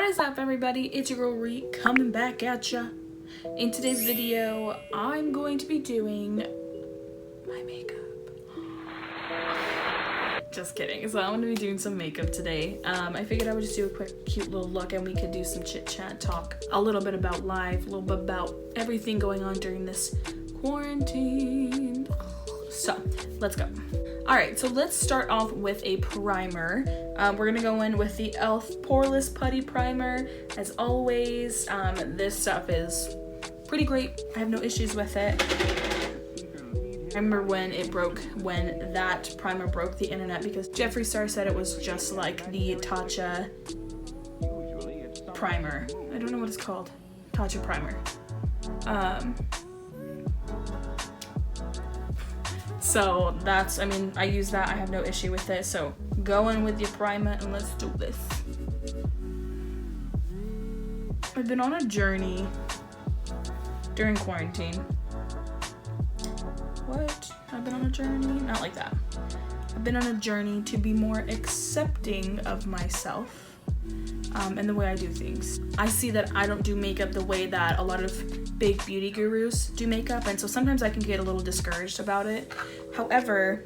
What is up, everybody? It's your girl Ree coming back at ya. In today's video, I'm going to be doing my makeup. Just kidding. So I'm going to be doing some makeup today. I figured I would just do a quick, cute little look, and we could do some chit chat, talk a little bit about life, a little bit about everything going on during this quarantine. So let's go. Alright, so let's start off with a primer. We're going to go in with the e.l.f. Poreless Putty Primer. As always, this stuff is pretty great. I have no issues with it. I remember when that primer broke the internet because Jeffree Star said it was just like the Tatcha primer. I don't know what it's called. Tatcha primer. So that's, I use that. I have no issue with it. So go in with your primer and let's do this. I've been on a journey during quarantine. What? I've been on a journey? Not like that. I've been on a journey to be more accepting of myself and the way I do things. I see that I don't do makeup the way that a lot of big beauty gurus do makeup, and so sometimes I can get a little discouraged about it. However,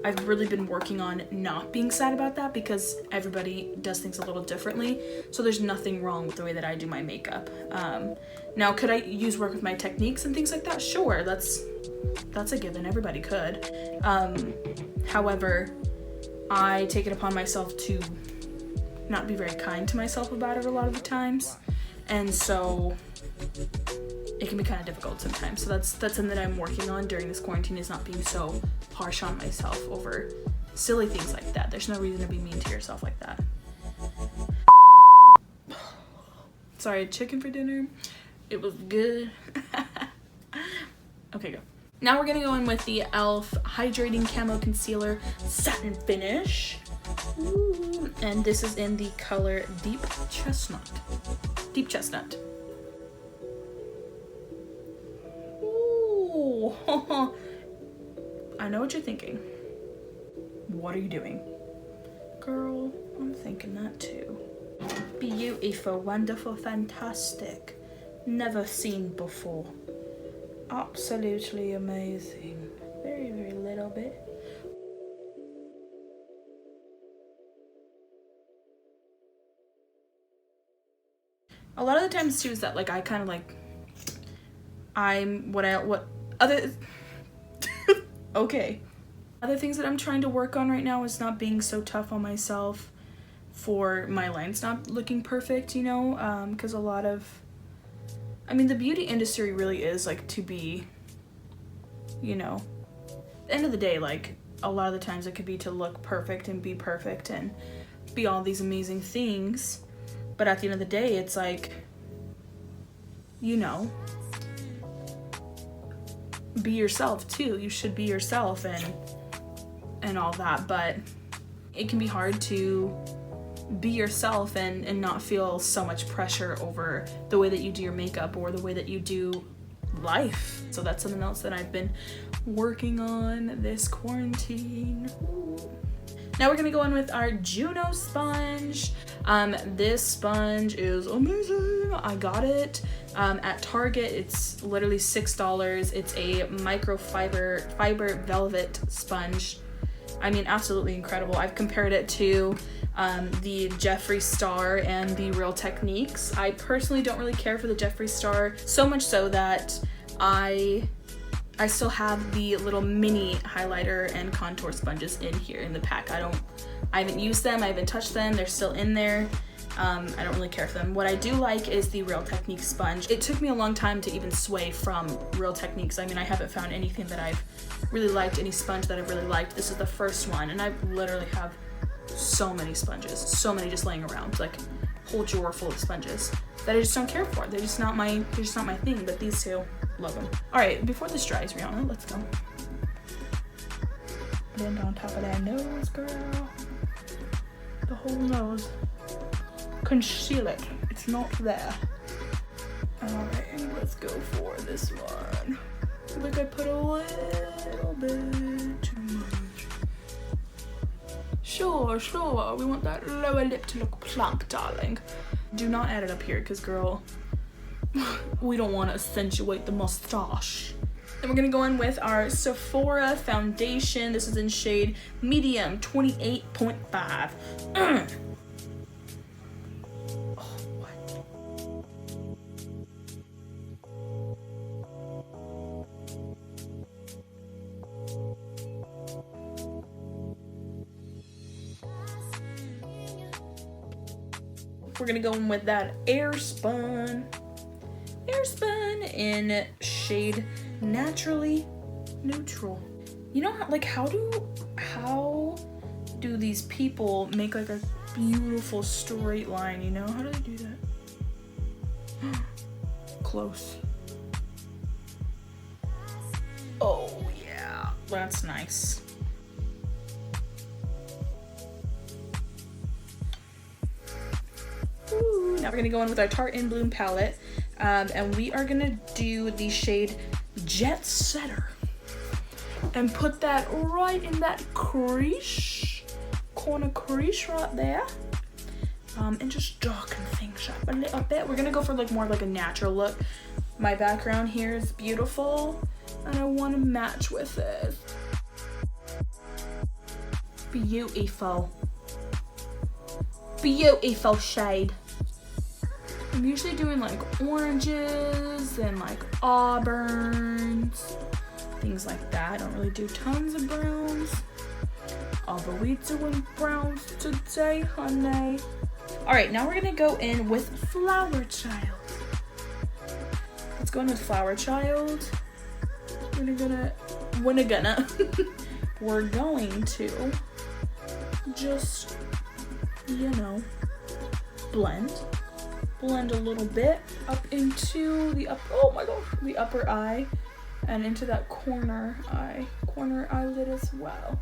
I've really been working on not being sad about that because everybody does things a little differently. So there's nothing wrong with the way that I do my makeup. Now, could I work with my techniques and things like that? Sure, that's a given. Everybody could. However, I take it upon myself to not be very kind to myself about it a lot of the times, and so it can be kind of difficult sometimes. So that's something that I'm working on during this quarantine, is not being so harsh on myself over silly things like that. There's no reason to be mean to yourself like that. Sorry, I had chicken for dinner. It was good. Okay, go. Now we're gonna go in with the e.l.f. Hydrating Camo Concealer Satin Finish. Ooh. And this is in the color Deep Chestnut. Deep Chestnut. Ooh. I know what you're thinking. What are you doing? Girl, I'm thinking that too. Beautiful, wonderful, fantastic. Never seen before. Absolutely amazing. Very, very little bit. A lot of the times too is that like I kind of like okay. Other things that I'm trying to work on right now is not being so tough on myself for my lines not looking perfect, you know, because a lot of, the beauty industry really is like to be, you know, at the end of the day, like a lot of the times it could be to look perfect and be perfect and be all these amazing things. But at the end of the day, it's like, you know, be yourself too. You should be yourself and all that. But it can be hard to be yourself and not feel so much pressure over the way that you do your makeup or the way that you do life. So that's something else that I've been working on this quarantine. Now we're gonna go in with our Juno sponge. This sponge is amazing. I got it at Target. It's literally $6. It's a microfiber velvet sponge. Absolutely incredible. I've compared it to the Jeffree Star and the Real Techniques. I personally don't really care for the Jeffree Star, so much so that I still have the little mini highlighter and contour sponges in here in the pack. I haven't used them, I haven't touched them, they're still in there. I don't really care for them. What I do like is the Real Techniques sponge. It took me a long time to even sway from Real Techniques. I haven't found anything that I've really liked, any sponge that I've really liked. This is the first one, and I literally have so many sponges, so many just laying around, like a whole drawer full of sponges that I just don't care for. They're just not my thing, but these two, love them. All right, before this dries, Rihanna, let's go. Blend on top of that nose, girl. The whole nose. Conceal it. It's not there. All right, let's go for this one. I think I put a little bit too much. Sure. We want that lower lip to look plump, darling. Do not add it up here, because girl, we don't want to accentuate the mustache. Then we're gonna go in with our Sephora foundation. This is in shade medium 28.5. We're gonna go in with that Airspun in shade Naturally Neutral. You know, like how do these people make like a beautiful straight line, you know? How do they do that? Close. Oh yeah, that's nice. Ooh, now we're gonna go in with our Tarte in Bloom palette, and we are gonna do the shade Jet Setter and put that right in that crease, corner crease right there, and just darken things up a little bit. We're gonna go for like more like a natural look. My background here is beautiful, and I want to match with it. Beautiful. Beautiful shade. I'm usually doing like oranges and like auburns, things like that. I don't really do tons of browns, although we doing browns today, honey. All right, now we're gonna go in with Flower Child. Let's go in with Flower Child. We're going to just, you know, blend a little bit up into the the upper eye and into that corner eyelid as well.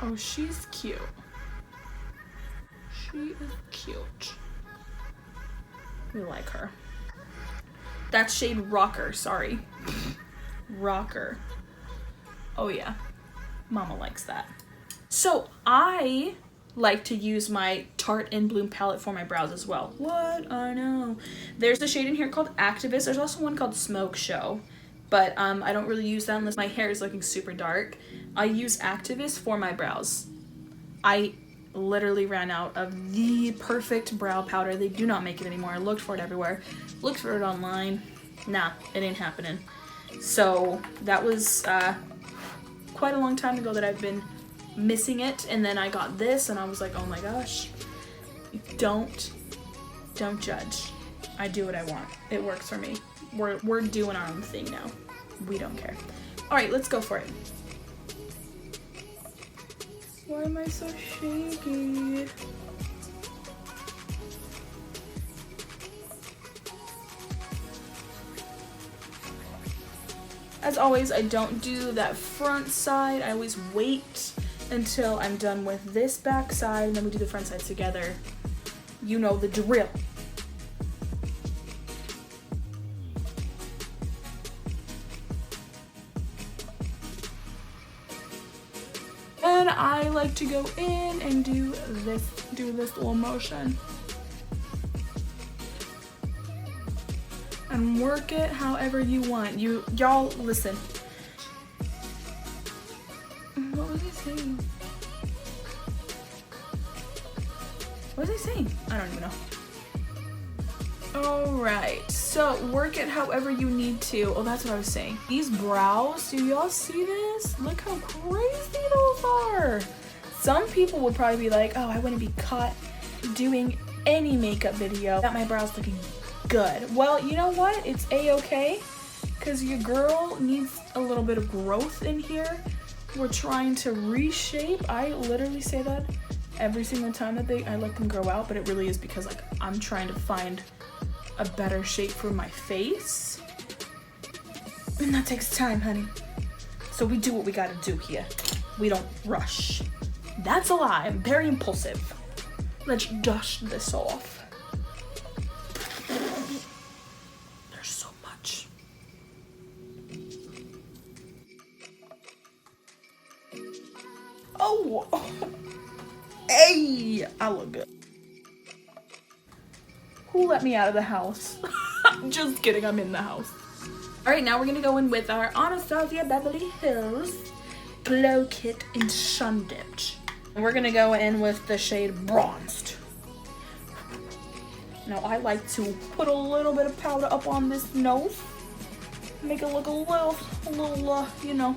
Oh, she's cute. She is cute. We like her. That's shade Rocker, sorry. Rocker. Oh yeah, mama likes that. So I like to use my Tarte in Bloom palette for my brows as well. What? I know. There's a shade in here called Activist. There's also one called Smoke Show, but I don't really use that unless my hair is looking super dark. I use Activist for my brows. I literally ran out of the perfect brow powder. They do not make it anymore. I looked for it everywhere. Looked for it online. Nah, it ain't happening. So that was quite a long time ago that I've been missing it, and then I got this and I was like, oh my gosh, don't judge. I do what I want. It works for me. We're doing our own thing now. We don't care. All right, let's go for it. Why am I so shaky? As always, I don't do that front side. I always wait until I'm done with this back side, and then we do the front sides together. You know the drill. And I like to go in and do this little motion. And work it however you want. Y'all listen. What was I saying? What was I saying? I don't even know. Alright, so work it however you need to. Oh, that's what I was saying. These brows, do y'all see this? Look how crazy those are. Some people would probably be like, oh, I wouldn't be caught doing any makeup video without my brows looking good. Well, you know what? It's a-okay, because your girl needs a little bit of growth in here. We're trying to reshape. I literally say that every single time that I let them grow out, but it really is because like I'm trying to find a better shape for my face, and that takes time, honey. So we do what we gotta do here. We don't rush. That's a lie. I'm very impulsive. Let's dust this off. There's so much. Hey, I look good. Who let me out of the house? Just kidding, I'm in the house. All right, now we're gonna go in with our Anastasia Beverly Hills Glow Kit in Sun Dipped. And we're gonna go in with the shade Bronzed. Now I like to put a little bit of powder up on this nose. Make it look a little, you know,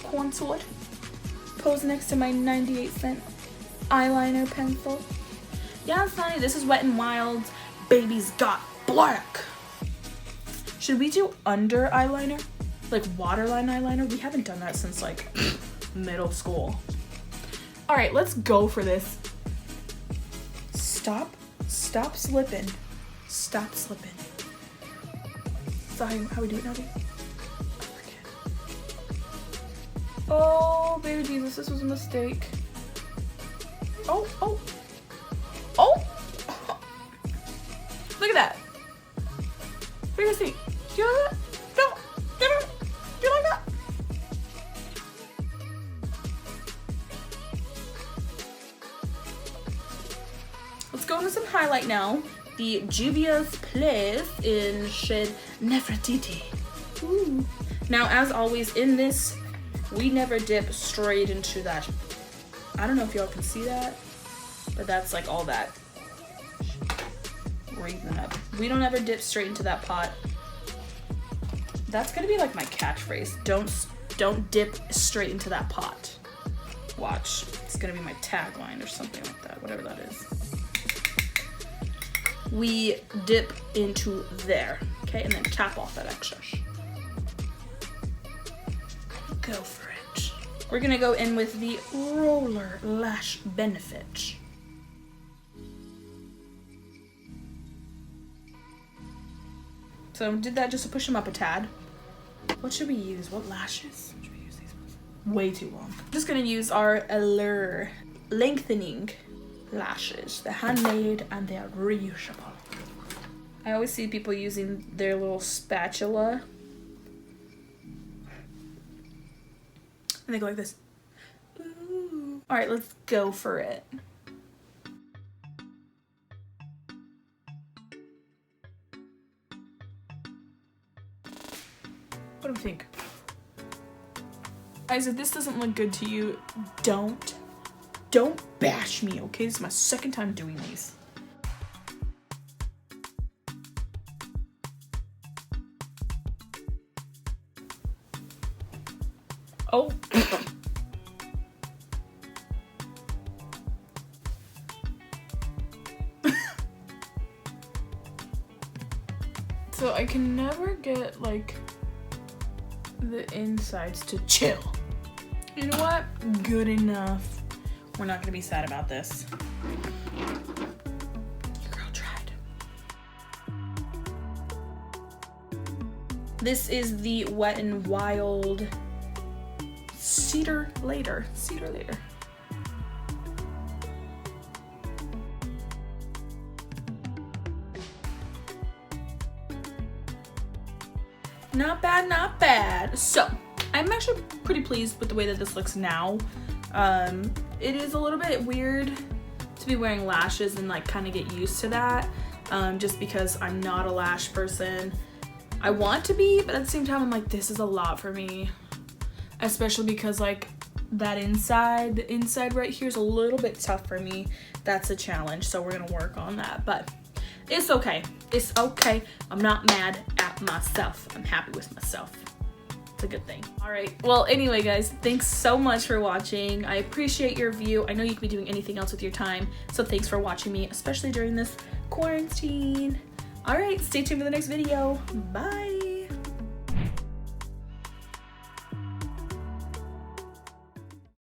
contoured. Pose next to my 98-cent eyeliner pencil. Yeah, honey, this is Wet n Wild's Baby's Got Black. Should we do under eyeliner? Like waterline eyeliner? We haven't done that since like middle school. All right, let's go for this. Stop slipping. Stop slipping. Is that how we do it now, dude? Oh, baby Jesus, this was a mistake. Oh. Look at that. Seriously, do you like that? No, do you like that? Let's go into some highlight now. The Juvia's Place in shade Nefertiti. Ooh. Now, as always in this, we never dip straight into that. I don't know if y'all can see that, but that's like all that. Raising up. We don't ever dip straight into that pot. That's gonna be like my catchphrase. Don't dip straight into that pot. Watch. It's gonna be my tagline or something like that, whatever that is. We dip into there, okay, and then tap off that excess. Go for it. We're gonna go in with the Roller Lash Benefit. So did that just to push them up a tad. What should we use? What lashes? Should we use these ones? Way too long. I'm just gonna use our Allure Lengthening lashes. They're handmade and they are reusable. I always see people using their little spatula. And they go like this. Ooh. All right, let's go for it. What do we think? Guys, if this doesn't look good to you, don't bash me, okay? This is my second time doing these. Oh. So I can never get like the insides to chill. You know what? Good enough. We're not gonna be sad about this. Your girl tried. This is the Wet n Wild Cedar Later. Not bad, not bad. So, I'm actually pretty pleased with the way that this looks now. It is a little bit weird to be wearing lashes and like kind of get used to that, just because I'm not a lash person. I want to be, but at the same time I'm like, this is a lot for me, especially because like that inside, the inside right here is a little bit tough for me. That's a challenge, so we're gonna work on that, but it's okay. It's okay. I'm not mad at myself. I'm happy with myself. It's a good thing. All right. Well, anyway, guys, thanks so much for watching. I appreciate your view. I know you could be doing anything else with your time, so thanks for watching me, especially during this quarantine. All right. Stay tuned for the next video. Bye.